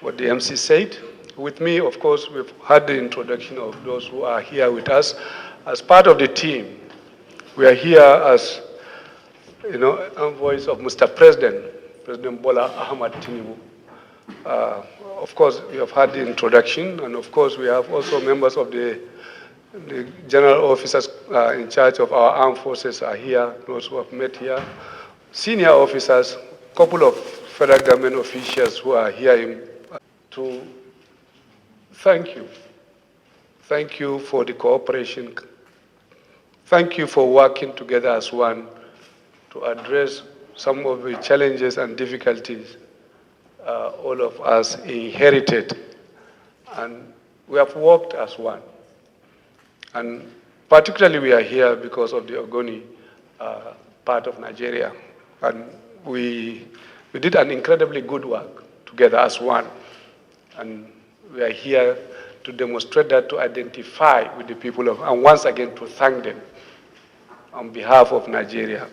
what the MC said. With me, of course, we've had the introduction of those who are here with us. As part of the team, we are here as, envoys of Mr. President Bola Ahmed Tinubu. Of course, we have had the introduction, and of course, we have also members of the general officers in charge of our armed forces are here, those who have met here, senior officers, a couple of federal government officials who are here to thank you. Thank you for the cooperation. Thank you for working together as one to address some of the challenges and difficulties all of us inherited. And we have worked as one. And particularly we are here because of the Ogoni part of Nigeria. And we did an incredibly good work together as one. And we are here to demonstrate that, to identify with the people and once again to thank them on behalf of Nigeria.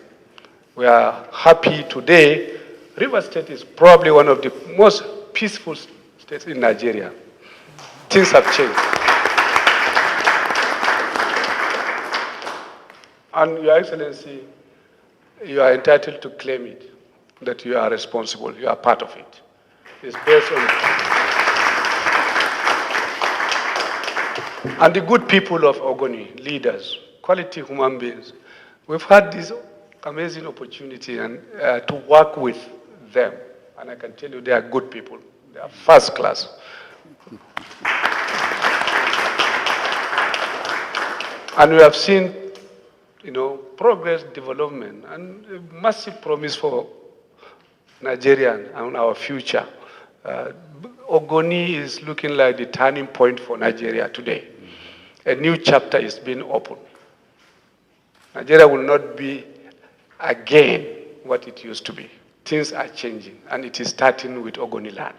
We are happy today. Rivers State is probably one of the most peaceful states in Nigeria. Things have changed. And Your Excellency, you are entitled to claim it, that you are responsible, you are part of it. It's based on... And the good people of Ogoni, leaders, quality human beings, we've had this amazing opportunity and to work with them. And I can tell you they are good people. They are first class. And we have seen, progress, development, and a massive promise for Nigeria and our future. Ogoni is looking like the turning point for Nigeria today. A new chapter is being opened. Nigeria will not be again what it used to be. Things are changing, and it is starting with Ogoni land.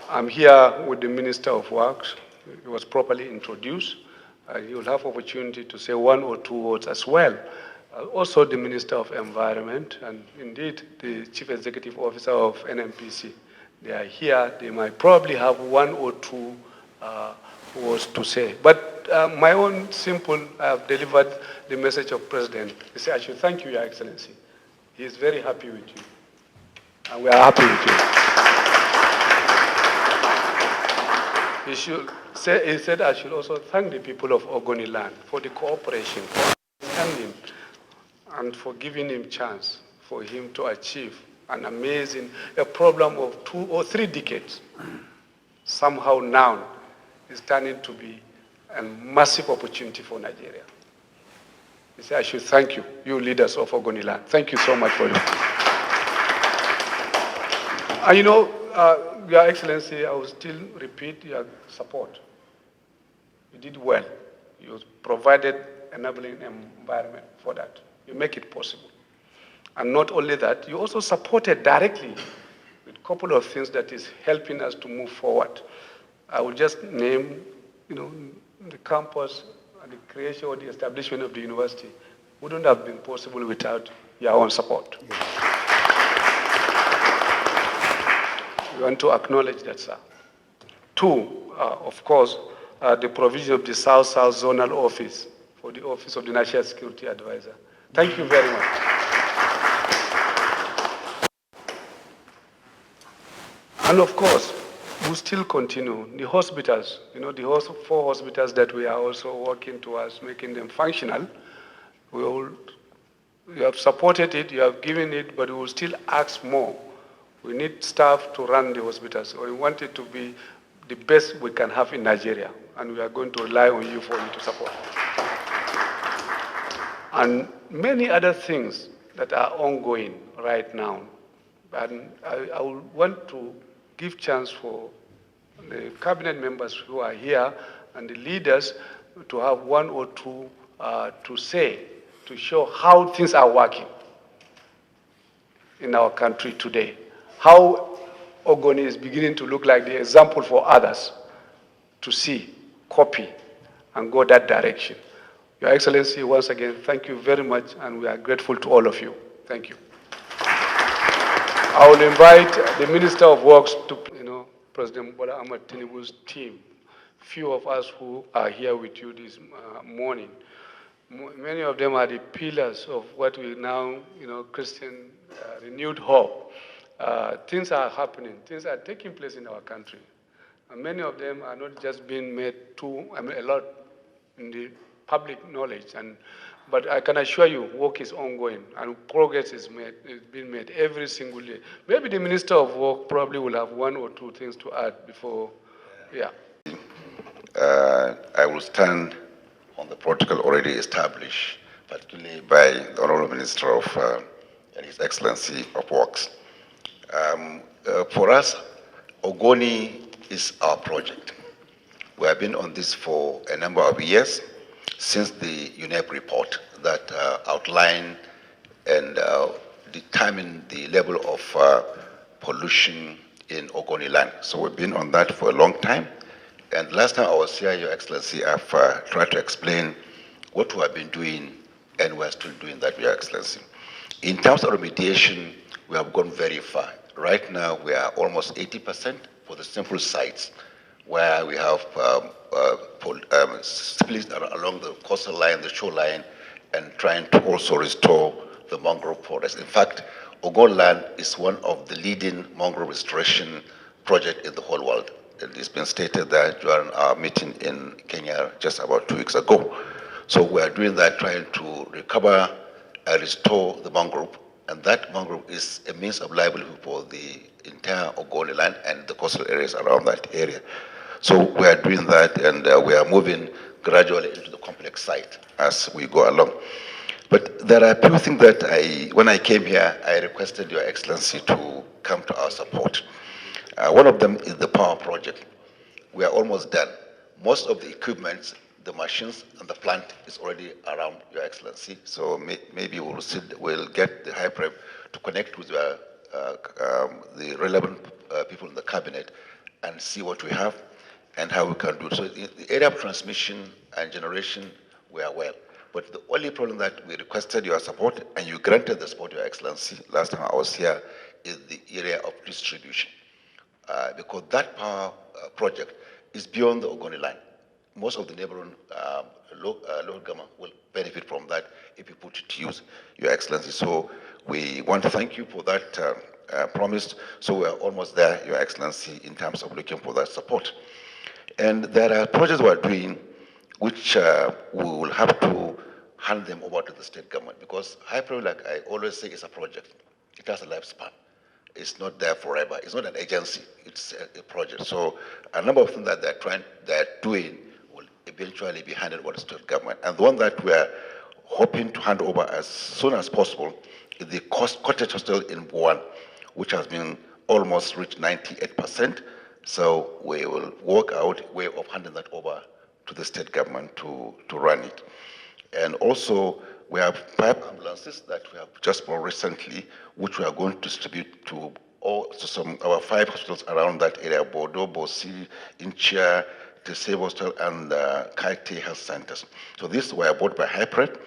I'm here with the Minister of Works. He was properly introduced. He will have opportunity to say one or two words as well. Also the Minister of Environment, and indeed the Chief Executive Officer of NNPC. They are here. They might probably have one or two words to say. But my own simple, I have delivered the message of President. He said, I should thank you, Your Excellency. He is very happy with you. And we are happy with you. He said, I should also thank the people of Ogoni land for the cooperation, for understanding, and for giving him chance for him to achieve an amazing, a problem of 2 or 3 decades. Somehow now is turning to be a massive opportunity for Nigeria. He said, I should thank you, you leaders of Ogoni land. Thank you so much for it. And Your Excellency, I will still repeat your support. You did well. You provided enabling environment for that. You make it possible. And not only that, you also supported directly with a couple of things that is helping us to move forward. I will just name, the campus and the creation or the establishment of the university wouldn't have been possible without your own support. Yes. We want to acknowledge that, sir. 2, of course, the provision of the South-South Zonal Office for the Office of the National Security Advisor. Thank you very much. And of course, we still continue. The hospitals, the 4 hospitals that we are also working towards making them functional, you have supported it, you have given it, but we will still ask more. We need staff to run the hospitals. So we want it to be the best we can have in Nigeria, and we are going to rely on you for you to support. And many other things that are ongoing right now. And I would want to give chance for the cabinet members who are here and the leaders to have 1 or 2 to say, to show how things are working in our country today. How Ogoni is beginning to look like the example for others to see, copy, and go that direction. Your Excellency, once again, thank you very much, and we are grateful to all of you. Thank you. I will invite the Minister of Works to, President Bola Ahmed Tinubu's team. Few of us who are here with you this morning. Many of them are the pillars of what we now, Christian renewed hope. Things are happening. Things are taking place in our country. And many of them are not just being made a lot in the public knowledge. But I can assure you, work is ongoing and progress is being made every single day. Maybe the Minister of Work probably will have one or two things to add before, yeah. I will stand on the protocol already established, particularly by the Honorable Minister of and His Excellency of Works. For us, Ogoni is our project. We have been on this for a number of years, since the UNEP report that outlined and determined the level of pollution in Ogoni land. So we've been on that for a long time. And last time I was here, Your Excellency, I've tried to explain what we have been doing, and we're still doing that, Your Excellency. In terms of remediation, we have gone very far. Right now, we are almost 80% for the simple sites where we have split along the coastal line, the shoreline, and trying to also restore the mangrove forest. In fact, Ogon land is one of the leading mangrove restoration projects in the whole world. It's been stated that during our meeting in Kenya just about 2 weeks ago. So we are doing that, trying to recover and restore the mangrove. And that mangrove is a means of livelihood for the entire Ogoni land and the coastal areas around that area. So we are doing that, and we are moving gradually into the complex site as we go along. But there are a few things that when I came here, I requested Your Excellency to come to our support. One of them is the power project. We are almost done. Most of the equipment, the machines, and the plant is already around, Your Excellency. So maybe we'll get the high prep to connect with the relevant people in the cabinet and see what we have and how we can do it. So in the area of transmission and generation, we are well. But the only problem that we requested your support, and you granted the support, Your Excellency, last time I was here, is the area of distribution. Because that power project is beyond the Ogoni line. Most of the neighboring local government will benefit from that if you put it to use, Your Excellency. So we want to thank you for that promise. So we are almost there, Your Excellency, in terms of looking for that support. And there are projects we are doing which we will have to hand them over to the state government, because HYPRO, like I always say, is a project. It has a lifespan. It's not there forever. It's not an agency. It's a project. So a number of things that they're doing will eventually be handed over to the state government. And the one that we're hoping to hand over as soon as possible is the cottage hostel in Buwan, which has been almost reached 98%. So we will work out a way of handing that over to the state government to run it. And also, we have 5 ambulances that we have just bought recently, which we are going to distribute to our 5 hospitals around that area: Bodo, Bosi, Inchia, Tesebo Hospital, and Kaite Health Centers. So these were bought by HYPRED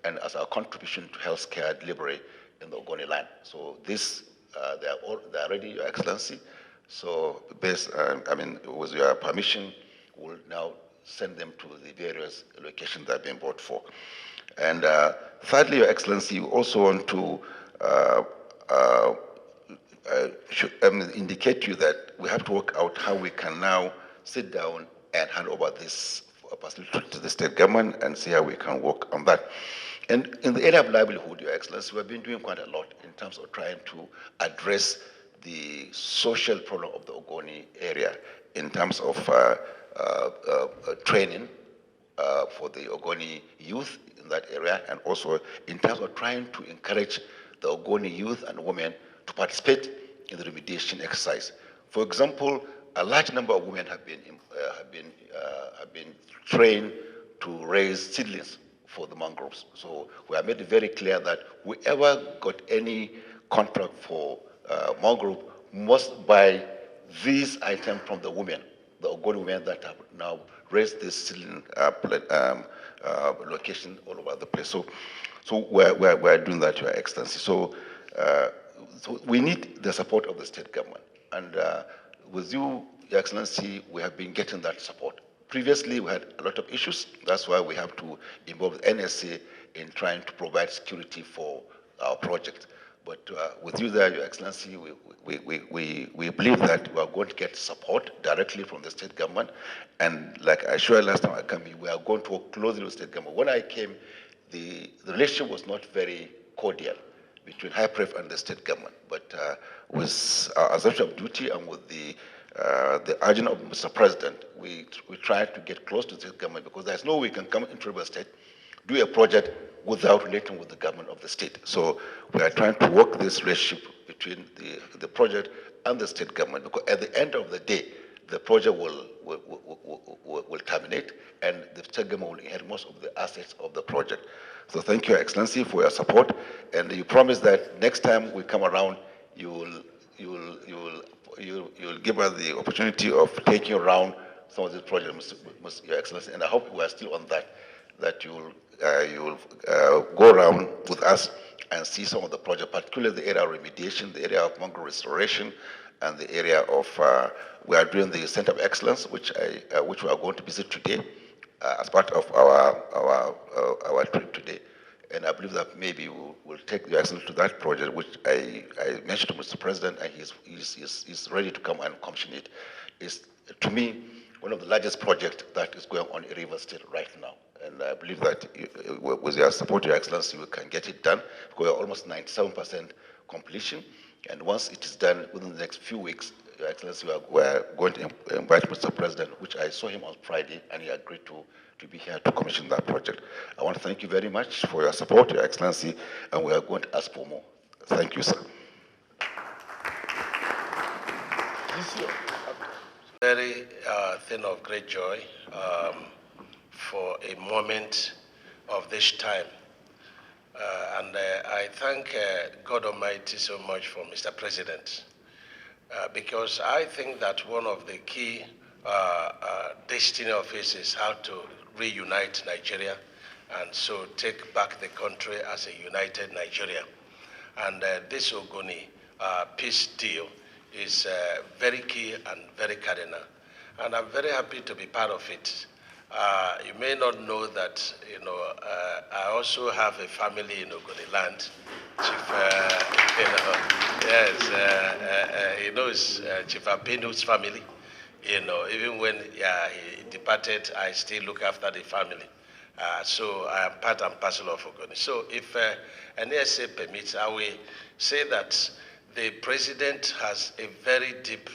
and as our contribution to healthcare delivery in the Ogoni line. So this, they are ready, Your Excellency. So with your permission, we'll now send them to the various locations that have been bought for. And thirdly, Your Excellency, we also want to indicate to you that we have to work out how we can now sit down and hand over this facility to the state government and see how we can work on that. And in the area of livelihood, Your Excellency, we have been doing quite a lot in terms of trying to address the social problem of the Ogoni area in terms of training for the Ogoni youth in that area, and also in terms of trying to encourage the Ogoni youth and women to participate in the remediation exercise. For example, a large number of women have been trained to raise seedlings for the mangroves. So we have made it very clear that whoever got any contract for mangrove must buy these items from the women, the Ogoni women that have now raised this seedling location all over the place. So we're doing that, Your Excellency. So so we need the support of the state government. And with you, Your Excellency, we have been getting that support. Previously, we had a lot of issues. That's why we have to involve NSA in trying to provide security for our project. But with you there, Your Excellency, we believe that we are going to get support directly from the state government. And like I showed last time I came here, we are going to work closely with the state government. When I came, the relationship was not very cordial between High Pref and the state government. But with our assumption of duty and with the urging of Mr. President, we try to get close to the state government, because there's no way we can come into Rivers State, do a project without relating with the government of the state. So we are trying to work this relationship between the project and the state government, because at the end of the day, the project will terminate, and the state government will inherit most of the assets of the project. So thank you, Your Excellency, for your support, and you promise that next time we come around, you'll give us the opportunity of taking around some of these projects, Your Excellency, and I hope we are still on that you will go around with us and see some of the projects, particularly the area of remediation, the area of mangrove restoration, and the area of, we are doing the Center of Excellence, which we are going to visit today as part of our trip today. And I believe that maybe we'll take the Excellency to that project, which I mentioned to Mr. President, and he's ready to come and commission it. It's, to me, one of the largest projects that is going on in Rivers State right now. And I believe that with your support, Your Excellency, we can get it done. We are almost 97% completion. And once it is done within the next few weeks, Your Excellency, we are going to invite Mr. President, which I saw him on Friday, and he agreed to be here to commission that project. I want to thank you very much for your support, Your Excellency, and we are going to ask for more. Thank you, sir. Very thing of great joy for a moment of this time. And I thank God Almighty so much for Mr. President, because I think that one of the key destiny of his is how to reunite Nigeria, and so take back the country as a united Nigeria. And this Ogoni peace deal is very key and very cardinal. And I'm very happy to be part of it. You may not know that, I also have a family in Ogoni land. Chief, yes, he knows Chief Abenu's family. Even when he departed, I still look after the family. So I am part and parcel of Ogoni. So if NSA permits, I will say that the president has a very deep,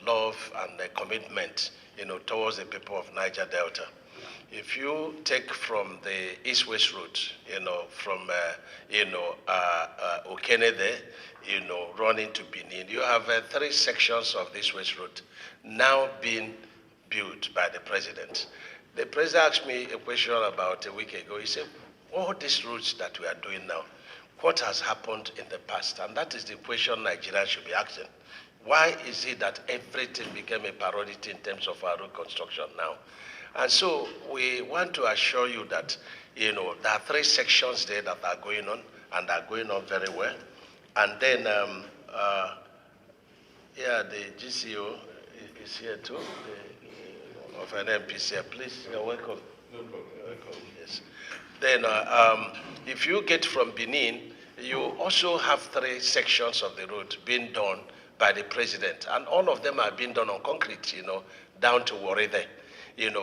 love and commitment, towards the people of Niger Delta. If you take from the east-west route, from, Okene there, running to Benin, you have 3 sections of this west route now being built by the president. The president asked me a question about a week ago. He said, all these routes that we are doing now, what has happened in the past? And that is the question Nigerians should be asking. Why is it that everything became a priority in terms of our road construction now? And so we want to assure you that, there are 3 sections there that are going on, and are going on very well. And then, the GCO is here too, of an MPC. Please, you're welcome. No problem. Welcome. Yes. Then, if you get from Benin, you also have 3 sections of the road being done by the president, and all of them are being done on concrete, down to Warri there.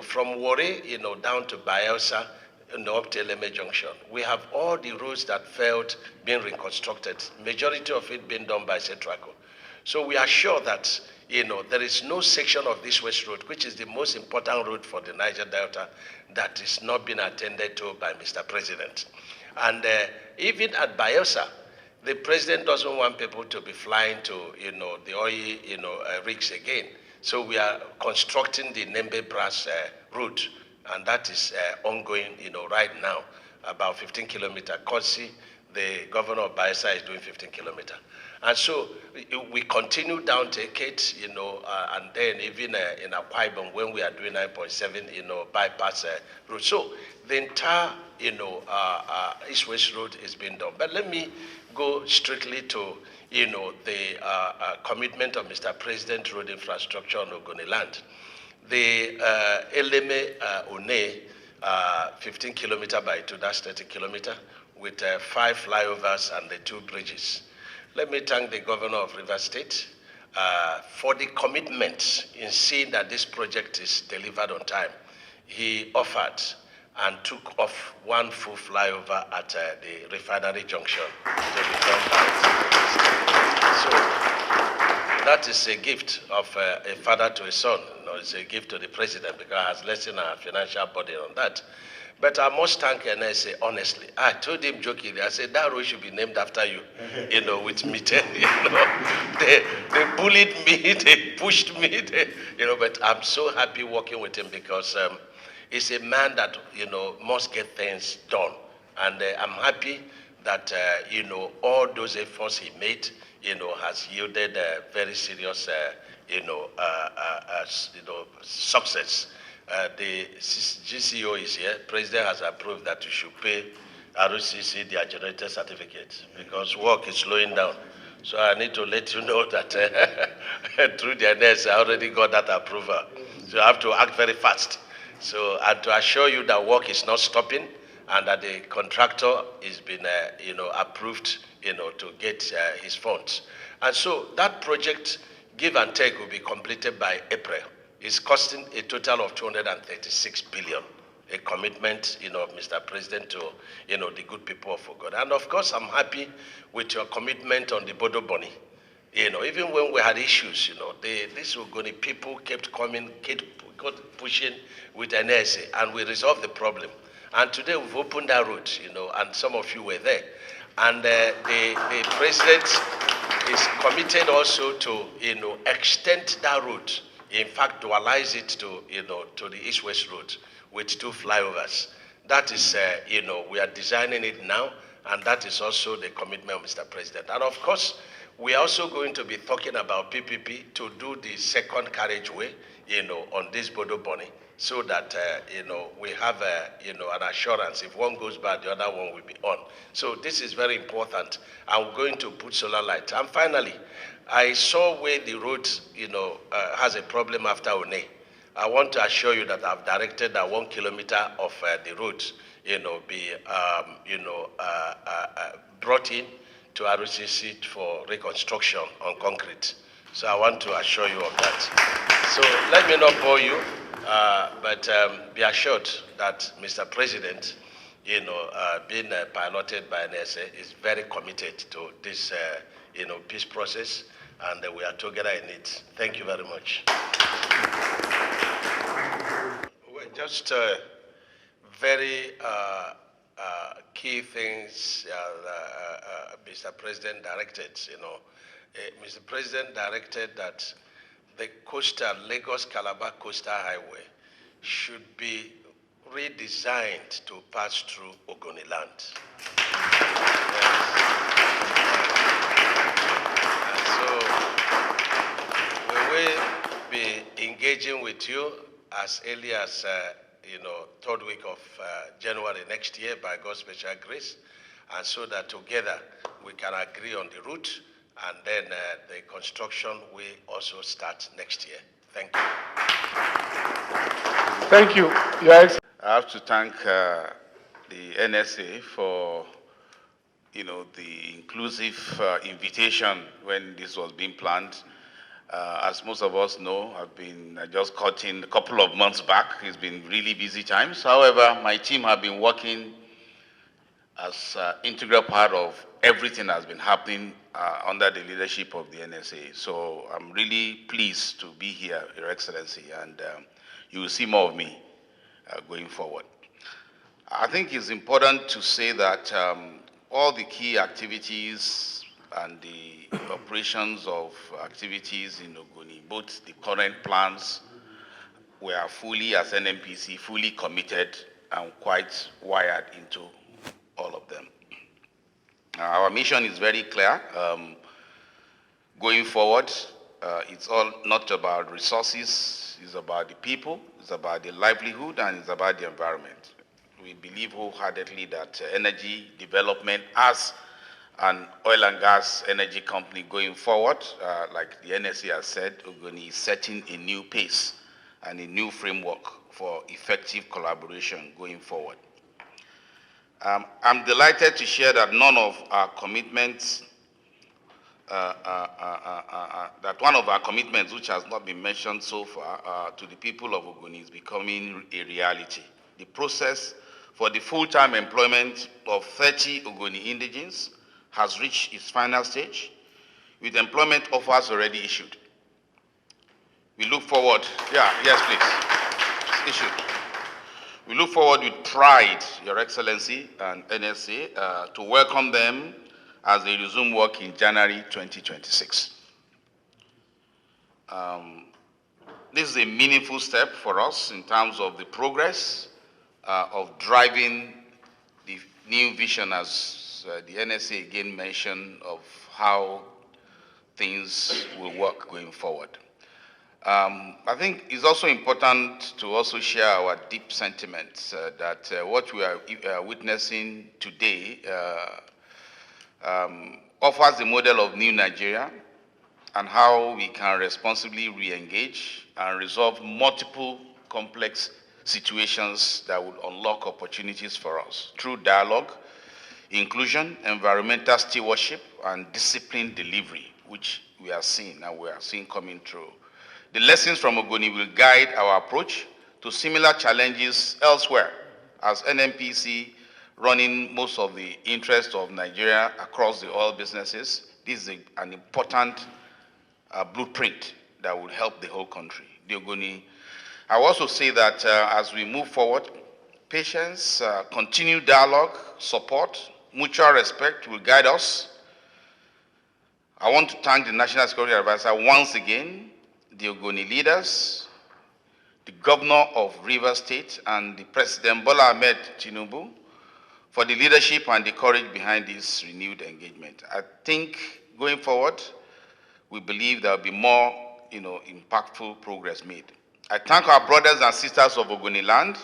From Warri, down to Bayelsa, up to Eleme Junction. We have all the roads that failed being reconstructed, majority of it being done by Cetraco. So we are sure that, there is no section of this West Road, which is the most important road for the Niger Delta, that is not being attended to by Mr. President. And even at Bayelsa, the president doesn't want people to be flying to, the oil, rigs again. So we are constructing the Nembe Brass route, and that is ongoing, right now, about 15 kilometers. Kosi, the governor of Bayelsa, is doing 15 kilometers. And so we continue down to Ekate, and then even in Akwa Ibom, when we are doing 9.7, bypass route. So the entire, East-West road is being done. But let me go strictly to, the commitment of Mr. President road infrastructure on Ogoni land. The Eleme One, 15 kilometer by 2, that's 30 kilometer, with 5 flyovers and the 2 bridges. Let me thank the governor of Rivers State for the commitment in seeing that this project is delivered on time. He offered and took off 1 full flyover at the refinery junction to be done by. So that is a gift of a father to a son. It's a gift to the president because it has lessened our financial burden on that. But I must thank NSA, honestly. I told him jokingly, I said, that road should be named after you, with me. They bullied me, they pushed me, but I'm so happy working with him because he's a man that, must get things done. And I'm happy that, all those efforts he made, has yielded very serious, success. The GCO is here. President has approved that you should pay ROCC their generator certificate because work is slowing down. So I need to let you know that through the NSA, I already got that approval. So I have to act very fast. So and to assure you that work is not stopping and that the contractor is been, approved, to get his funds. And so that project, give and take, will be completed by April. It's costing a total of 236 billion, a commitment, of Mr. President to, the good people of Ogoni. And of course, I'm happy with your commitment on the Bodo Boni. Even when we had issues, these Ogoni people kept coming, kept pushing with NSA, and we resolved the problem. And today we've opened that road, and some of you were there. And the president is committed also to, extend that road. In fact, dualize it to, to the East-West Road with 2 flyovers. That is, we are designing it now, and that is also the commitment of Mr. President. And of course, we are also going to be talking about PPP to do the second carriageway, on this Bodo Boni, so that, we have, an assurance. If one goes bad, the other one will be on. So this is very important. I'm going to put solar light. And finally, I saw where the road, has a problem after One. I want to assure you that I've directed that 1 kilometer of the road, be, brought in to ROCC for reconstruction on concrete. So I want to assure you of that. So let me not bore you, but be assured that Mr. President, being piloted by NSA, is very committed to this, peace process. And we are together in it. Thank you very much. Well, just very key things Mr. President directed. Mr. President directed that the Lagos-Calabar Coastal Highway should be redesigned to pass through Ogoni land. We'll be engaging with you as early as, 3rd week of January next year by God's special grace, and so that together we can agree on the route, and then the construction will also start next year. Thank you. Thank you. Yes. I have to thank the NSA for, the inclusive invitation when this was being planned. As most of us know, I just caught in a couple of months back. It's been really busy times. However, my team have been working as integral part of everything that's been happening under the leadership of the NSA. So I'm really pleased to be here, Your Excellency, and you will see more of me going forward. I think it's important to say that all the key activities and the operations of activities in Ogoni, both the current plans, we are fully, as NNPC, fully committed and quite wired into all of them. Our mission is very clear. Going forward, it's all not about resources, it's about the people, it's about the livelihood, and it's about the environment. We believe wholeheartedly that energy development as an oil and gas energy company going forward. Like the NSA has said, Ogoni is setting a new pace and a new framework for effective collaboration going forward. I'm delighted to share that none of our commitments, that one of our commitments, which has not been mentioned so far, to the people of Ogoni is becoming a reality. The process for the full-time employment of 30 Ogoni indigenes has reached its final stage, with employment offers already issued. We look forward, yes please, it's issued. We look forward with pride, Your Excellency and NSA, to welcome them as they resume work in January 2026. This is a meaningful step for us in terms of the progress of driving the new vision, as the NSA again mentioned, of how things will work going forward. I think it's also important to also share our deep sentiments that what we are witnessing today offers a model of new Nigeria and how we can responsibly re-engage and resolve multiple complex situations that would unlock opportunities for us through dialogue, inclusion, environmental stewardship, and disciplined delivery, which we are seeing and we are seeing coming through. The lessons from Ogoni will guide our approach to similar challenges elsewhere, as NNPC running most of the interests of Nigeria across the oil businesses. This is an important blueprint that will help the whole country. The Ogoni, I will also say that as we move forward, patience, continued dialogue, support, mutual respect will guide us. I want to thank the National Security Advisor once again, the Ogoni leaders, the Governor of Rivers State, and the President Bola Ahmed Tinubu for the leadership and the courage behind this renewed engagement. I think going forward, we believe there will be more impactful progress made. I thank our brothers and sisters of Ogoni land.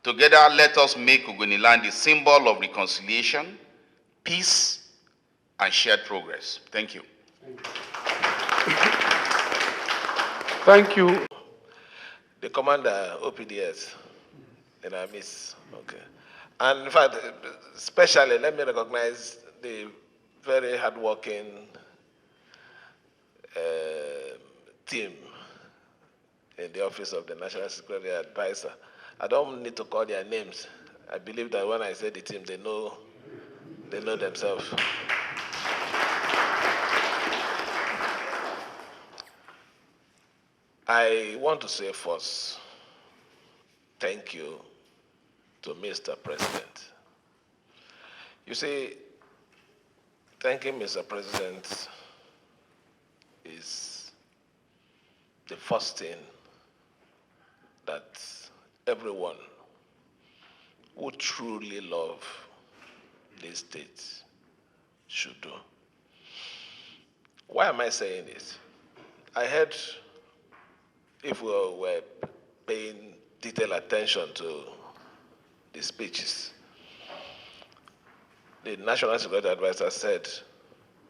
Together, let us make Ogoni land a symbol of reconciliation, peace, and shared progress. Thank you. Thank you. The commander, OPDS, in our midst. Okay. And in fact, especially, let me recognize the very hardworking team in the office of the National Security Advisor. I don't need to call their names. I believe that when I say the team, they know themselves. I want to say first, thank you to Mr. President. You see, thanking Mr. President is the first thing that everyone who truly love this state should do. Why am I saying this? I heard, if we were paying detailed attention to the speeches, the National Security Advisor said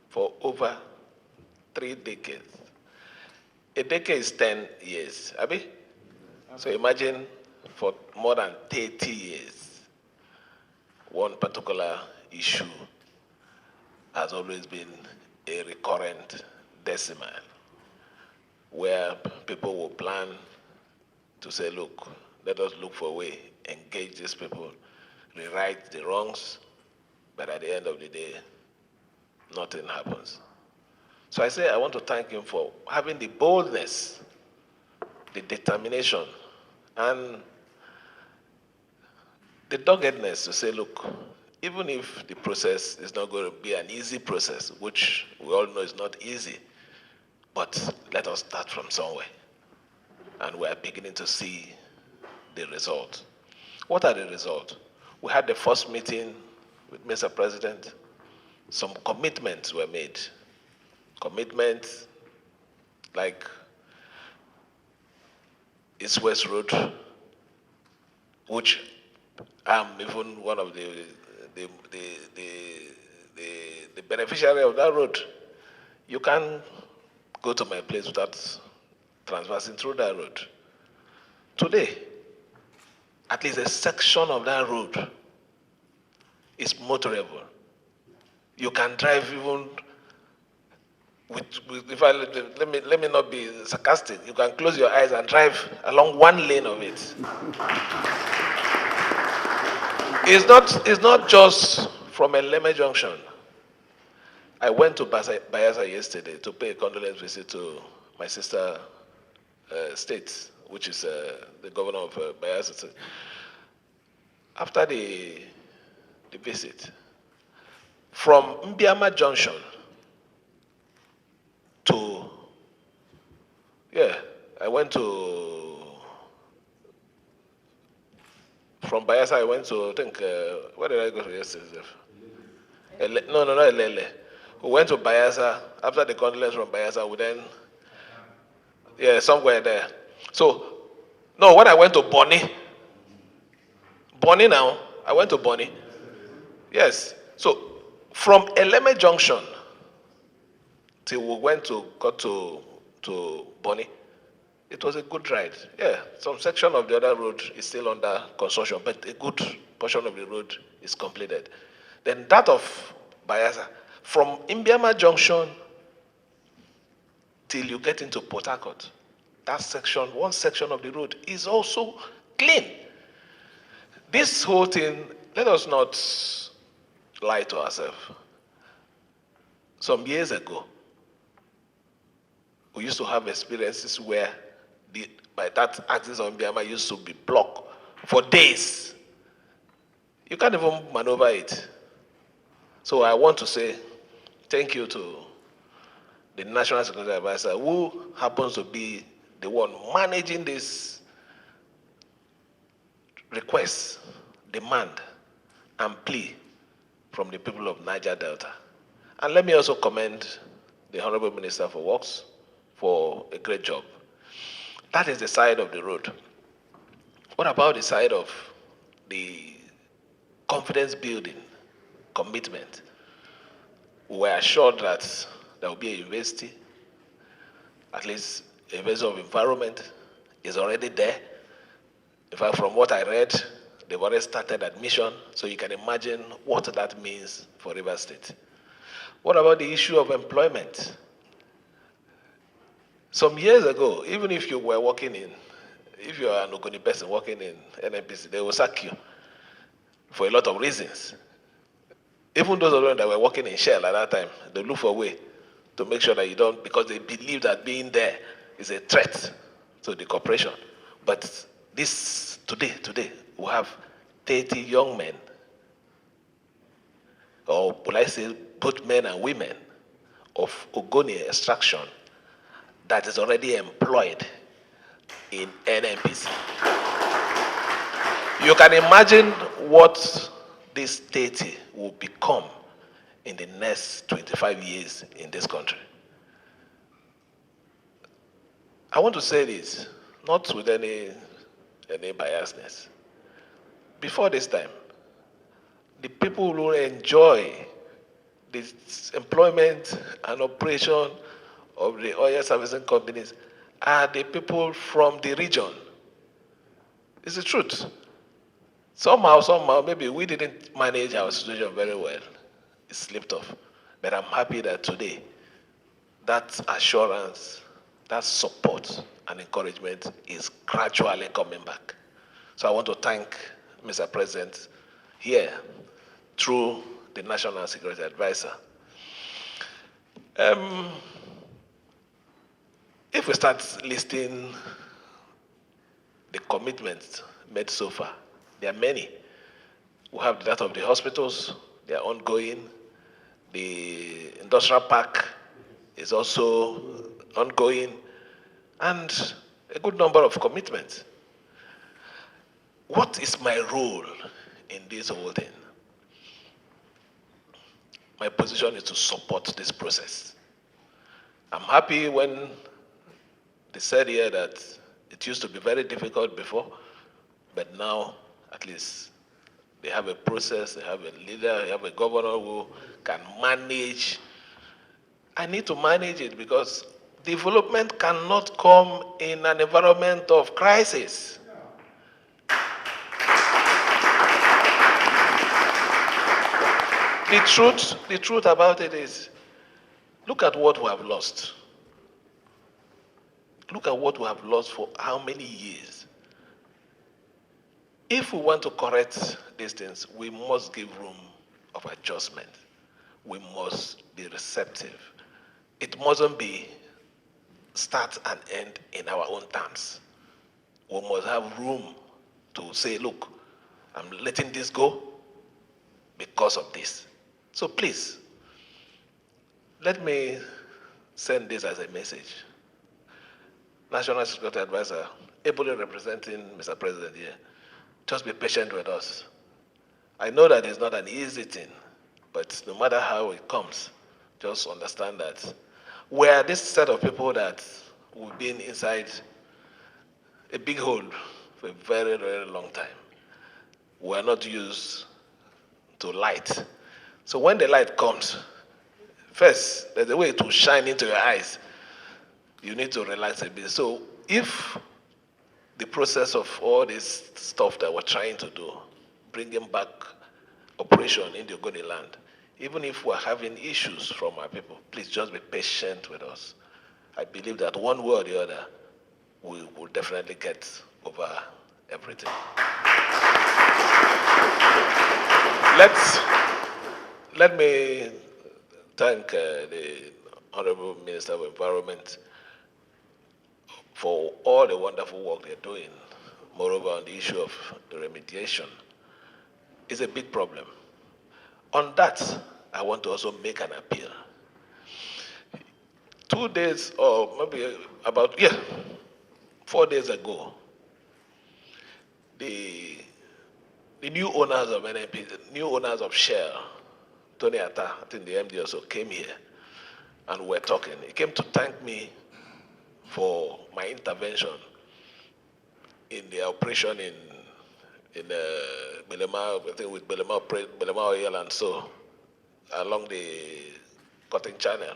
for over 3 decades. A decade is 10 years, Abi? Okay. So imagine for more than 30 years, one particular issue has always been a recurrent decimal, where people will plan to say, look, let us look for a way, engage these people, rewrite the wrongs, but at the end of the day, nothing happens. So I say I want to thank him for having the boldness, the determination, and the doggedness to say, look, even if the process is not going to be an easy process, which we all know is not easy, but let us start from somewhere. And we are beginning to see the result. What are the results? We had the first meeting with Mr. President. Some commitments were made. Commitments like East West Road, which I'm even one of the the beneficiary of that road, you can't go to my place without transversing through that road. Today, at least a section of that road is motorable. You can drive even if let me not be sarcastic. You can close your eyes and drive along one lane of it. It's not just from Eleme Junction. I went to Bayelsa yesterday to pay a condolence visit to my sister state, which is the governor of Bayelsa. After the visit, from Mbiama Junction to, I went to, from Bayelsa I went to, I think, where did I go to yesterday? No, not Elele. We went to Bayelsa. After the condolence from Bayelsa, we then, somewhere there. So, no, when I went to Bonny now, I went to Bonny. Yes. So, from Eleme Junction till we got to Bonny, it was a good ride. Yeah, some section of the other road is still under construction, but a good portion of the road is completed. Then that of Bayelsa, from Mbiama Junction till you get into Port Harcourt, that section, one section of the road is also clean. This whole thing, let us not lie to ourselves. Some years ago, we used to have experiences where by that axis of Mbiama used to be blocked for days. You can't even maneuver it. So I want to say thank you to the National Security Advisor, who happens to be the one managing this request, demand, and plea from the people of Niger Delta. And let me also commend the Honorable Minister for Works for a great job. That is the side of the road. What about the side of the confidence building, commitment? We were assured that there will be a university, at least a university of environment is already there. In fact, from what I read, they've already started admission, so you can imagine what that means for Rivers State. What about the issue of employment? Some years ago, even if you were working if you are an Ogoni person working in NNPC, they will sack you for a lot of reasons. Even those of them that were working in Shell at that time, they look for a way to make sure that you don't, because they believe that being there is a threat to the corporation. But this, today, we have 30 young men, or will I say both men and women, of Ogoni extraction that is already employed in NNPC. You can imagine what this 30 will become in the next 25 years in this country. I want to say this, not with any biasness. Before this time, the people who enjoy this employment and operation of the oil servicing companies are the people from the region. It's the truth. Somehow, maybe we didn't manage our situation very well. It slipped off. But I'm happy that today, that assurance, that support and encouragement is gradually coming back. So I want to thank Mr. President here through the National Security Advisor. If we start listing the commitments made so far, there are many. We have that of the hospitals, they are ongoing. The industrial park is also ongoing, and a good number of commitments. What is my role in this whole thing? My position is to support this process. I'm happy when they said here that it used to be very difficult before, but now at least they have a process, they have a leader, they have a governor who can manage. I need to manage it because development cannot come in an environment of crisis. The truth about it is, look at what we have lost. Look at what we have lost for how many years. If we want to correct these things, we must give room of adjustment. We must be receptive. It mustn't be start and end in our own terms. We must have room to say, look, I'm letting this go because of this. So please, let me send this as a message. National Security Advisor, ably representing Mr. President here, just be patient with us. I know that it's not an easy thing, but no matter how it comes, just understand that we are this set of people that we've been inside a big hole for a very, very long time. We are not used to light. So when the light comes, first, there's a way to shine into your eyes. You need to relax a bit. So if the process of all this stuff that we're trying to do, bringing back operation in the Ogoni land, even if we're having issues from our people, please just be patient with us. I believe that one way or the other, we will definitely get over everything. Let me thank the Honorable Minister of Environment for all the wonderful work they're doing. Moreover, on the issue of the remediation, it's a big problem. On that, I want to also make an appeal. 2 days, or maybe 4 days ago, the new owners of NNP, the new owners of Shell, Tony Atta, I think the MD also came here, and we're talking. He came to thank me for my intervention in the operation in Belema, I think with Belema Oil and so, along the cutting channel.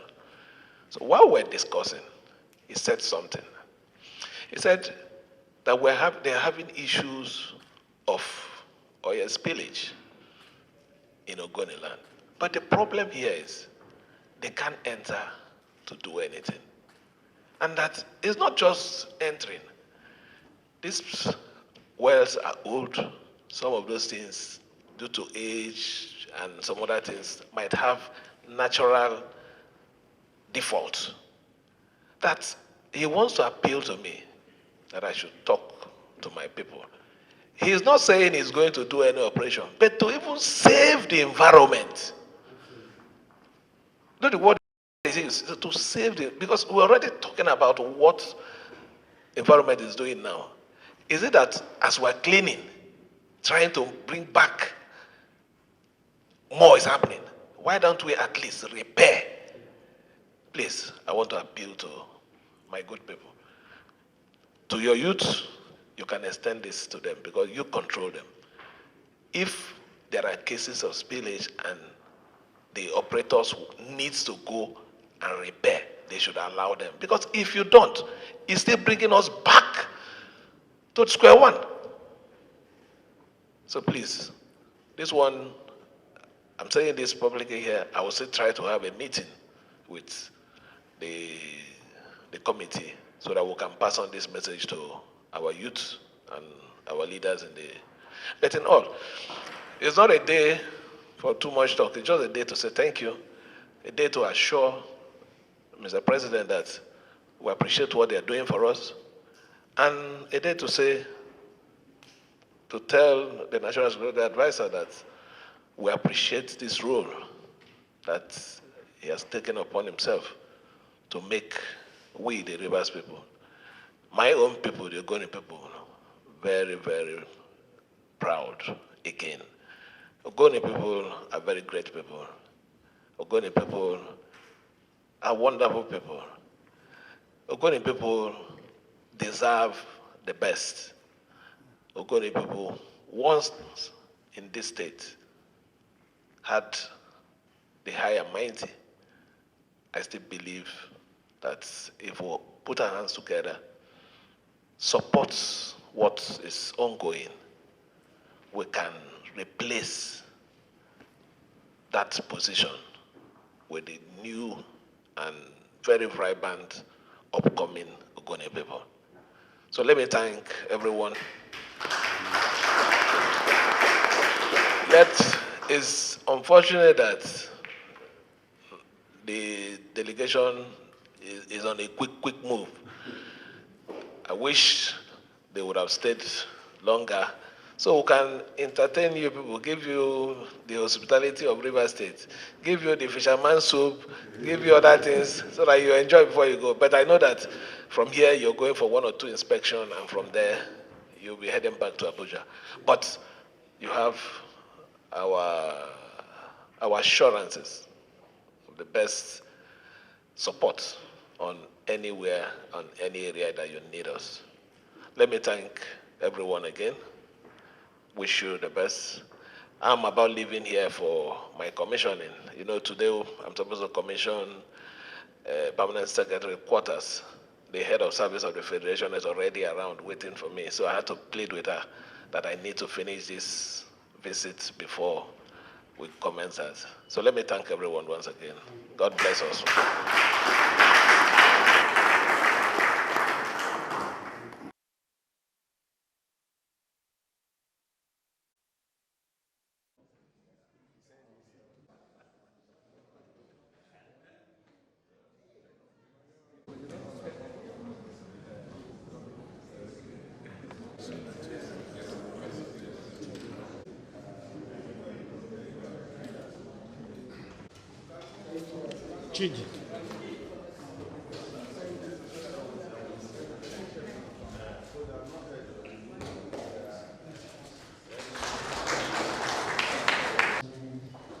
So while we're discussing, he said something. He said that they're having issues of oil spillage in Ogoni land. But the problem here is they can't enter to do anything. And that is not just entering. These wells are old. Some of those things, due to age and some other things, might have natural defaults. That he wants to appeal to me that I should talk to my people. He's not saying he's going to do any operation, but to even save the environment. Not the word is to save the, because we're already talking about what environment is doing now. Is it that as we're cleaning, trying to bring back, more is happening? Why don't we at least repair? Please, I want to appeal to my good people. To your youth, you can extend this to them because you control them. If there are cases of spillage and the operators needs to go and repair, they should allow them. Because if you don't, it's still bringing us back to square one. So please, this one, I'm saying this publicly here, I will still try to have a meeting with the committee so that we can pass on this message to our youth and our leaders in the, but in all, it's not a day for too much talk. It's just a day to say thank you, a day to assure Mr. President that we appreciate what they're doing for us, and a day to say, to tell the National Security Advisor that we appreciate this role that he has taken upon himself to make we, the Rivers people, my own people, the Ogoni people, very, very proud again. Ogoni people are very great people. Ogoni people are wonderful people. Ogoni people deserve the best. Ogoni people, once in this state, had the high and mighty, I still believe that if we put our hands together, support what is ongoing, we can replace that position with the new and very vibrant upcoming Ogoni people. So let me thank everyone. It's unfortunate that the delegation is on a quick move. I wish they would have stayed longer so we can entertain you people, give you the hospitality of Rivers State, give you the fisherman's soup, give you other things so that you enjoy before you go. But I know that from here you're going for 1 or 2 inspections, and from there you'll be heading back to Abuja. But you have our assurances of the best support on anywhere, on any area that you need us. Let me thank everyone again. Wish you the best. I'm about leaving here for my commissioning. You know, today I'm supposed to commission Permanent Secretary Quarters. The head of service of the Federation is already around waiting for me. So I had to plead with her that I need to finish this visit before we commence that. So let me thank everyone once again. God bless us. Chidi.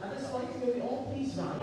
At this point, may we all please rise.